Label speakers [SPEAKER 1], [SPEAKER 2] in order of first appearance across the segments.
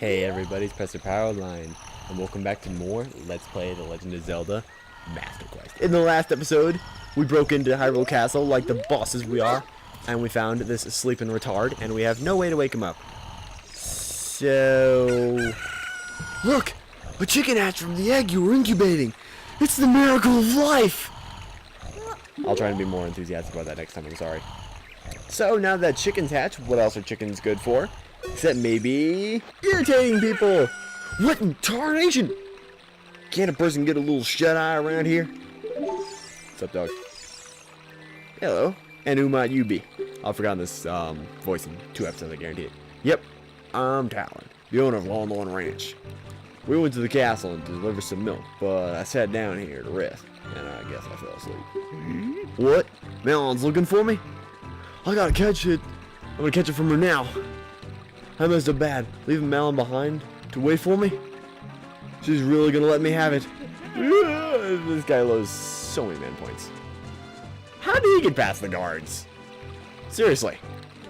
[SPEAKER 1] Hey everybody, it's Profpowerline, and welcome back to more Let's Play The Legend of Zelda Master Quest. In the last episode, we broke into Hyrule Castle like the bosses we are, and we found this sleeping retard, and we have no way to wake him up. So... Look! A chicken hatched from the egg you were incubating! It's the miracle of life! I'll try and be more enthusiastic about that next time, I'm sorry. So, now that chicken's hatched, what else are chickens good for? Except maybe irritating people. What in tarnation? Can't a person get a little shut-eye around here? What's up, dog? Hello. And who might you be? I've forgotten this voice in 2 episodes, I guarantee it. Yep. I'm Talon, the owner of Lon Lon Ranch. We went to the castle and delivered some milk, but I sat down here to rest, and I guess I fell asleep. What? Melon's looking for me? I gotta catch it. I'm gonna catch it from her now. I messed up bad, leaving Malin behind to wait for me. She's really gonna let me have it. This guy loads so many man points. How did he get past the guards? Seriously.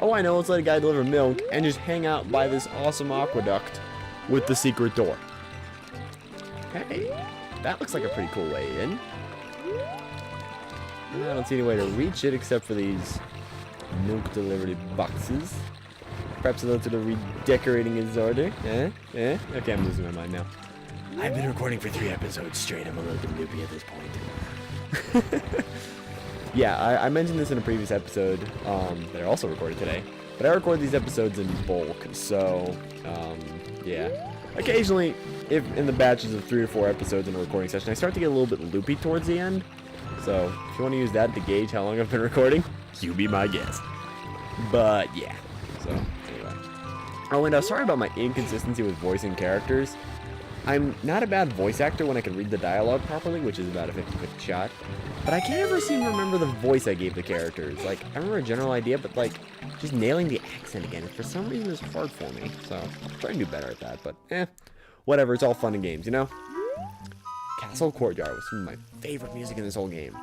[SPEAKER 1] All I know is let a guy deliver milk and just hang out by this awesome aqueduct with the secret door. Hey, that looks like a pretty cool way in. I don't see any way to reach it except for these milk delivery boxes. Perhaps a little to redecorating his order. Okay, I'm losing my mind now. I've been recording for 3 episodes straight. I'm a little bit loopy at this point. Yeah, I mentioned this in a previous episode that I also recorded today. But I record these episodes in bulk, so, yeah. Occasionally, if in the batches of 3 or 4 episodes in a recording session, I start to get a little bit loopy towards the end. So, if you want to use that to gauge how long I've been recording, you be my guest. But, yeah. So, anyway. Oh, and sorry about my inconsistency with voicing characters. I'm not a bad voice actor when I can read the dialogue properly, which is about a 50-50 shot. But I can't ever seem to remember the voice I gave the characters. Like, I remember a general idea, but, like, just nailing the accent again, for some reason, is hard for me. So, I'm trying to do better at that, but, whatever, it's all fun and games, you know? Castle Courtyard was some of my favorite music in this whole game.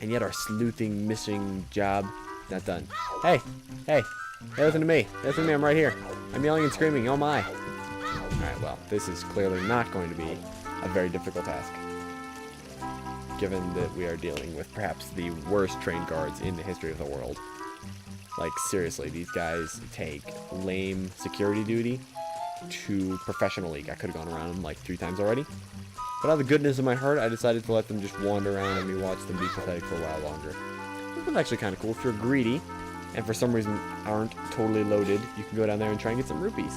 [SPEAKER 1] And yet our sleuthing, missing job, not done. Hey, listen to me. Listen to me, I'm right here. I'm yelling and screaming, oh my. Alright, well, this is clearly not going to be a very difficult task. Given that we are dealing with perhaps the worst trained guards in the history of the world. Like, seriously, these guys take lame security duty to professional league. I could have gone around them like 3 times already. But out of the goodness of my heart, I decided to let them just wander around and me watch them be pathetic for a while longer. This was actually kind of cool. If you're greedy, and for some reason aren't totally loaded, you can go down there and try and get some rupees.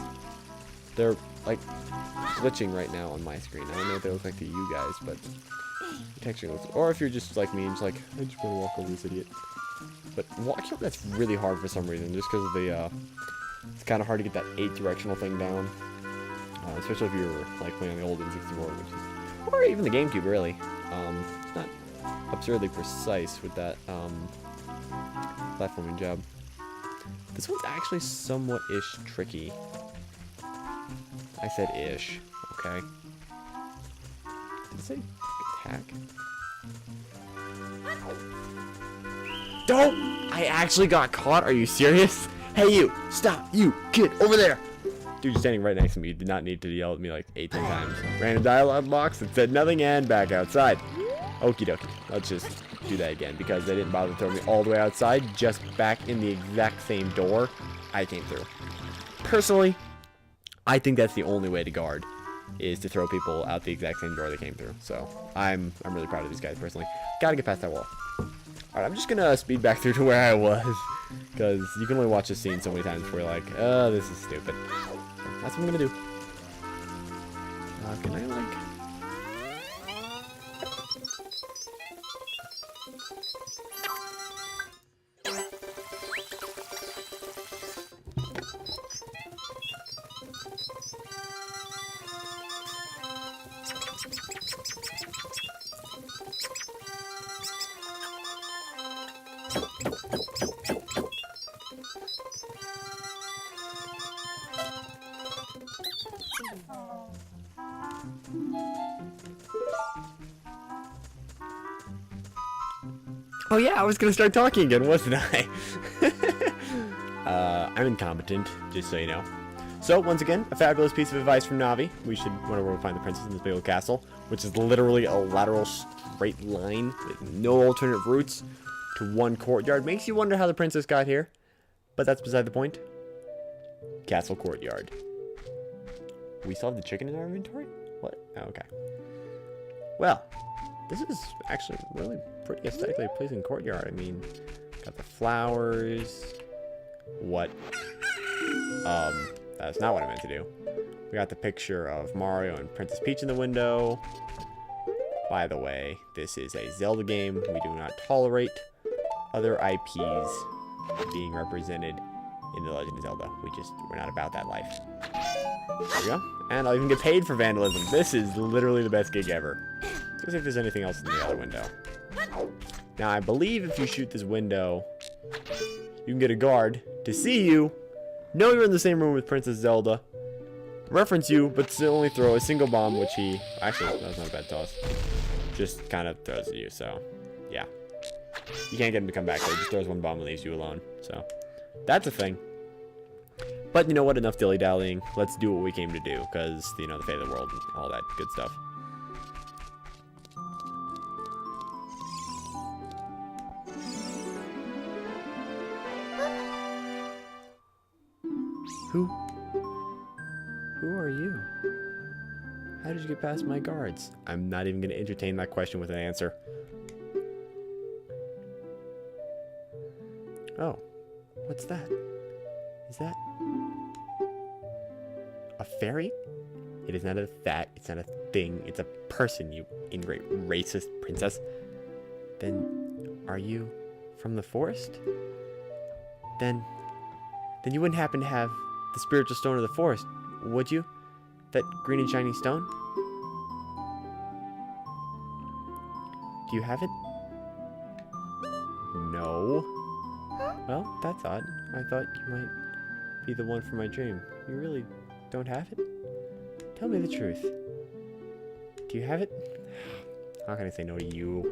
[SPEAKER 1] They're, like, glitching right now on my screen. I don't know what they look like to you guys, but it actually looks... Or if you're just like me and just like, I just want to walk over this idiot. But walking up, that's really hard for some reason, just because of the, it's kind of hard to get that 8-directional thing down. Especially if you're, like, playing on the old N64, which is... Or even the GameCube, really. It's not absurdly precise with that, platforming job. This one's actually somewhat-ish tricky. I said ish, okay. Did it say attack? Don't! I actually got caught? Are you serious? Hey you! Stop! You! Kid! Over there! Dude, you're standing right next to me. You did not need to yell at me like 8-10 times. Random dialogue box that said nothing and back outside. Okie dokie. Let's just do that again because they didn't bother throwing me all the way outside, just back in the exact same door I came through. Personally, I think that's the only way to guard, is to throw people out the exact same door they came through. So, I'm really proud of these guys personally. Gotta get past that wall. Alright, I'm just gonna speed back through to where I was, because you can only watch this scene so many times before you're like, oh, this is stupid. So, that's what I'm gonna do. Can I, like... Oh yeah, I was gonna start talking again, wasn't I? I'm incompetent, just so you know. So, once again, a fabulous piece of advice from Navi. We should wonder where we find the princess in this big old castle, which is literally a lateral straight line with no alternate routes to one courtyard. Makes you wonder how the princess got here, but that's beside the point. Castle courtyard. We still have the chicken in our inventory? What? Oh, okay. Well, this is actually really pretty aesthetically pleasing courtyard. I mean, got the flowers. What? That's not what I meant to do. We got the picture of Mario and Princess Peach in the window. By the way, this is a Zelda game. We do not tolerate other IPs being represented in The Legend of Zelda. We're not about that life. There we go. And I'll even get paid for vandalism. This is literally the best gig ever. Let's see if there's anything else in the other window. Now, I believe if you shoot this window, you can get a guard to see you, know you're in the same room with Princess Zelda, reference you, but still only throw a single bomb, which he... Actually, that was not a bad toss. Just kind of throws at you, so... Yeah. You can't get him to come back, though. He just throws one bomb and leaves you alone. So, that's a thing. But you know what? Enough dilly-dallying. Let's do what we came to do, because, you know, the fate of the world and all that good stuff. Who are you? How did you get past my guards? I'm not even going to entertain that question with an answer. Oh, what's that? Is that a fairy? It is not a that, it's not a thing, it's a person, you ingrate racist princess. Then, are you from the forest? Then you wouldn't happen to have the spiritual stone of the forest, would you? That green and shiny stone? Do you have it? No. Well, that's odd. I thought you might be the one for my dream. You really don't have it? Tell me the truth. Do you have it? How can I say no to you?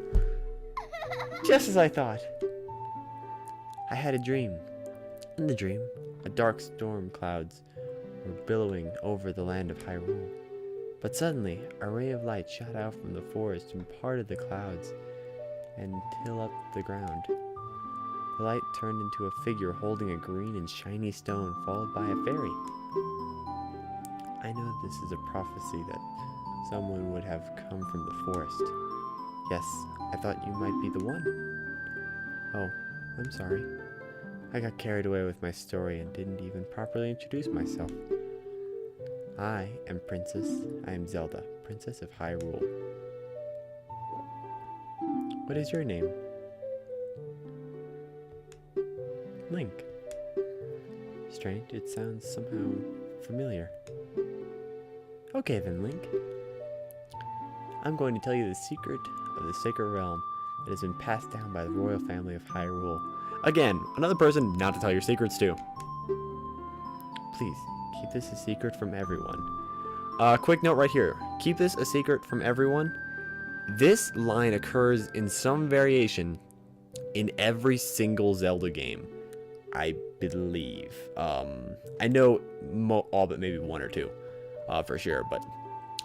[SPEAKER 1] Just as I thought. I had a dream. In the dream, a dark storm clouds were billowing over the land of Hyrule. But suddenly, a ray of light shot out from the forest and parted the clouds until up the ground. The light turned into a figure holding a green and shiny stone, followed by a fairy. I know this is a prophecy that someone would have come from the forest. Yes, I thought you might be the one. Oh, I'm sorry. I got carried away with my story and didn't even properly introduce myself. I am Zelda, Princess of Hyrule. What is your name? Link. Strange, it sounds somehow familiar. Okay then, Link. I'm going to tell you the secret of the sacred realm that has been passed down by the royal family of Hyrule. Again, another person not to tell your secrets to. Please, keep this a secret from everyone. Quick note right here. Keep this a secret from everyone. This line occurs in some variation in every single Zelda game, I believe. I know all but maybe one or two, for sure, but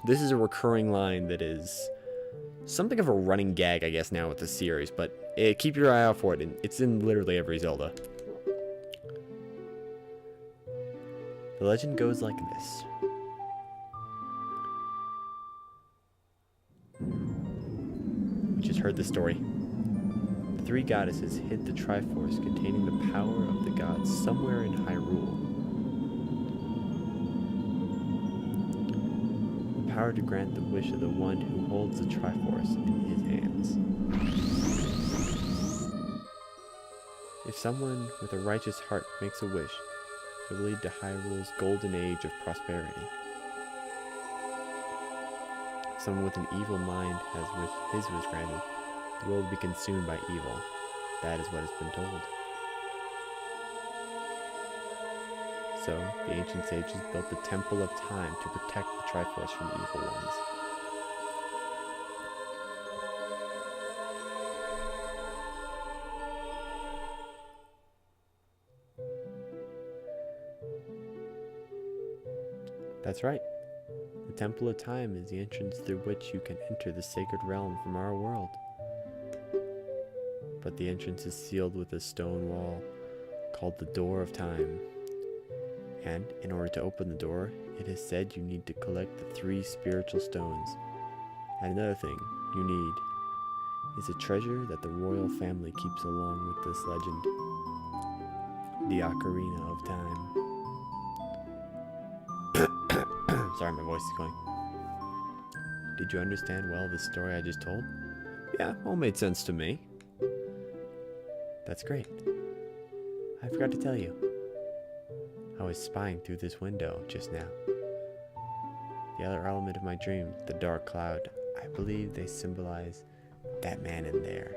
[SPEAKER 1] this is a recurring line that is something of a running gag, I guess, now with the series, but keep your eye out for it. It's in literally every Zelda. The legend goes like this. We just heard the story. The three goddesses hid the Triforce containing the power of the gods somewhere in Hyrule. The power to grant the wish of the one who holds the Triforce in his hands. If someone with a righteous heart makes a wish, it will lead to Hyrule's golden age of prosperity. If someone with an evil mind has his wish granted, the world will be consumed by evil. That is what has been told. So, the ancient sages built the Temple of Time to protect the Triforce from evil ones. That's right. The Temple of Time is the entrance through which you can enter the sacred realm from our world. But the entrance is sealed with a stone wall called the Door of Time. And in order to open the door, it is said you need to collect the 3 spiritual stones. And another thing you need is a treasure that the royal family keeps along with this legend. The Ocarina of Time. Sorry, my voice is going. Did you understand well the story I just told? Yeah, all made sense to me. That's great. I forgot to tell you. I was spying through this window just now. The other element of my dream, the dark cloud, I believe they symbolize that man in there.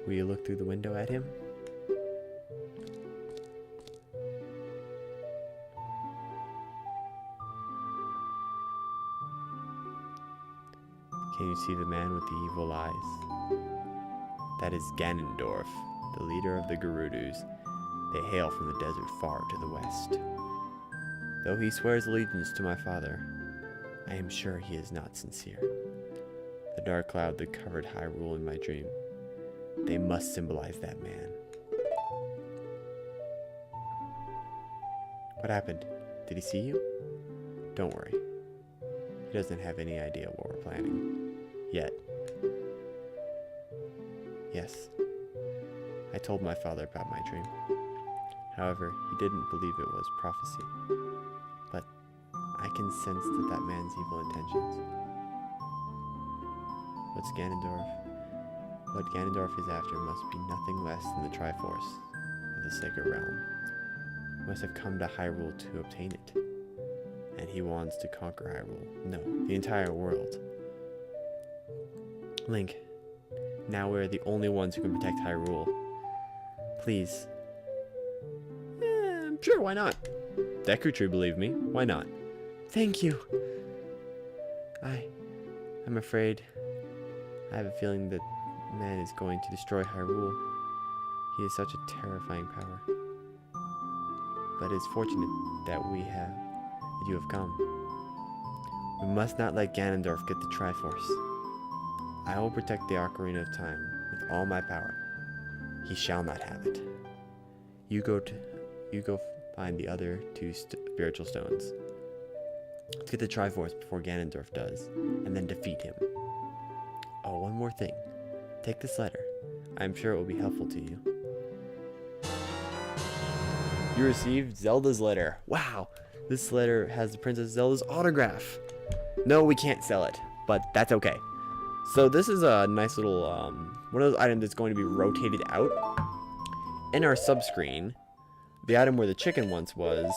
[SPEAKER 1] Will you look through the window at him? Can you see the man with the evil eyes? That is Ganondorf, the leader of the Gerudus. They hail from the desert far to the west. Though he swears allegiance to my father, I am sure he is not sincere. The dark cloud that covered Hyrule in my dream, they must symbolize that man. What happened? Did he see you? Don't worry. He doesn't have any idea what we're planning. Yet. Yes. I told my father about my dream. However, he didn't believe it was prophecy. But I can sense that man's evil intentions. What Ganondorf is after must be nothing less than the Triforce of the Sacred Realm. He must have come to Hyrule to obtain it. And he wants to conquer Hyrule. No, the entire world. Link, now we're the only ones who can protect Hyrule. Please. Sure, why not? Deku Tree believed me. Why not? Thank you. I'm afraid. I have a feeling that man is going to destroy Hyrule. He is such a terrifying power. But it is fortunate that you have come. We must not let Ganondorf get the Triforce. I will protect the Ocarina of Time with all my power. He shall not have it. You go find the other 2 spiritual stones. Let's get the Triforce before Ganondorf does, and then defeat him. Oh, one more thing. Take this letter. I'm sure it will be helpful to you. You received Zelda's letter. Wow, this letter has the Princess Zelda's autograph. No, we can't sell it, but that's okay. So this is a nice little, one of those items that's going to be rotated out. In our subscreen, the item where the chicken once was,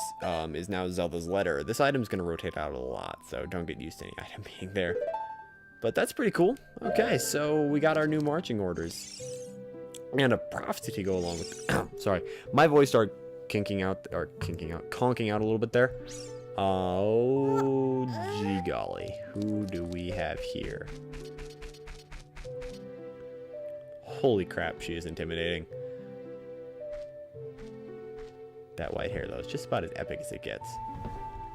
[SPEAKER 1] is now Zelda's letter. This item's going to rotate out a lot, so don't get used to any item being there. But that's pretty cool. Okay, so we got our new marching orders. And a prophecy to go along with sorry, my voice started conking out a little bit there. Oh, gee golly. Who do we have here? Holy crap, she is intimidating. That white hair, though, is just about as epic as it gets.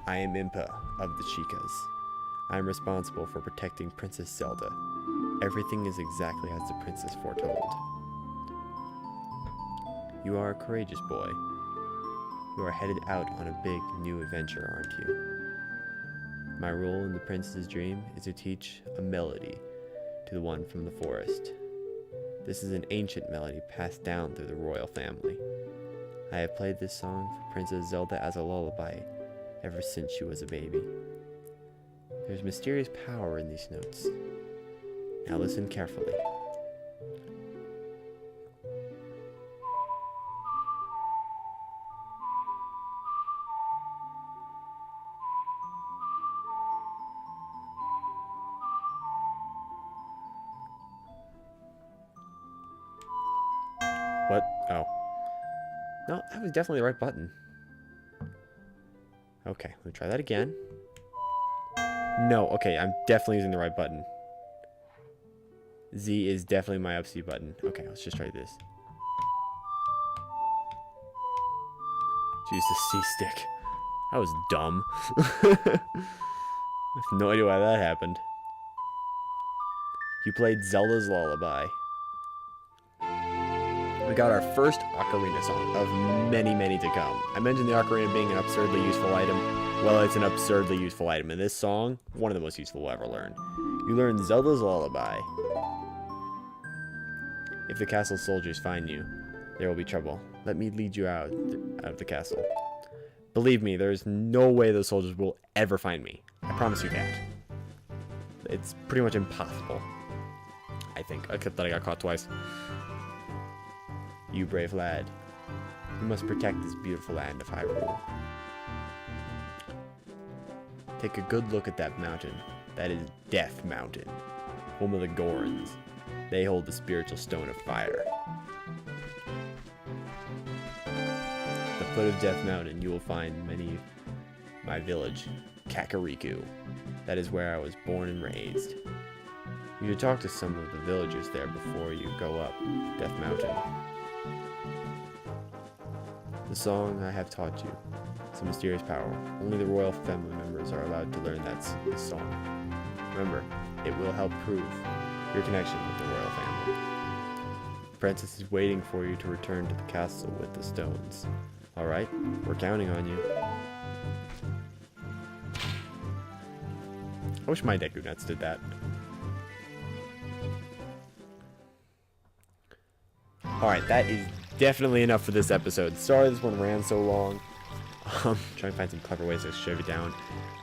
[SPEAKER 1] I am Impa of the Chicas. I am responsible for protecting Princess Zelda. Everything is exactly as the princess foretold. You are a courageous boy. You are headed out on a big new adventure, aren't you? My role in the princess's dream is to teach a melody to the one from the forest. This is an ancient melody passed down through the royal family. I have played this song for Princess Zelda as a lullaby ever since she was a baby. There's mysterious power in these notes. Now listen carefully. What? Oh. No, that was definitely the right button. Okay, let me try that again. No, okay, I'm definitely using the right button. Z is definitely my up C button. Okay, let's just try this. Let's use the C stick. That was dumb. I have no idea why that happened. You played Zelda's Lullaby. We got our first ocarina song of many, many to come. I mentioned the ocarina being an absurdly useful item. Well, it's an absurdly useful item. In this song, one of the most useful we'll ever learn. You learn Zelda's Lullaby. If the castle soldiers find you, there will be trouble. Let me lead you out of the castle. Believe me, there is no way those soldiers will ever find me. I promise you that. It's pretty much impossible. I think, except that I got caught twice. You brave lad. You must protect this beautiful land of Hyrule. Take a good look at that mountain. That is Death Mountain, home of the Gorons. They hold the spiritual stone of fire. At the foot of Death Mountain, you will find my village, Kakariko. That is where I was born and raised. You should talk to some of the villagers there before you go up Death Mountain. The song I have taught you. It's a mysterious power. Only the royal family members are allowed to learn this song. Remember, it will help prove your connection with the royal family. The princess is waiting for you to return to the castle with the stones. Alright, we're counting on you. I wish my Deku Nuts did that. Alright, that is definitely enough for this episode. Sorry this one ran so long. Trying to find some clever ways to shove it down.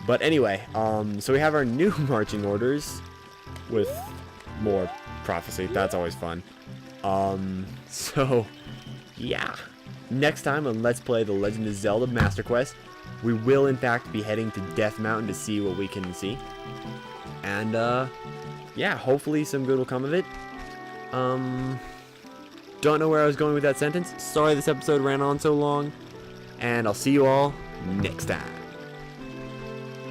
[SPEAKER 1] But anyway, so we have our new marching orders with more prophecy. That's always fun. So, yeah. Next time on Let's Play The Legend of Zelda Master Quest, we will in fact be heading to Death Mountain to see what we can see. And, yeah, hopefully some good will come of it. Don't know where I was going with that sentence. Sorry this episode ran on so long. And I'll see you all next time.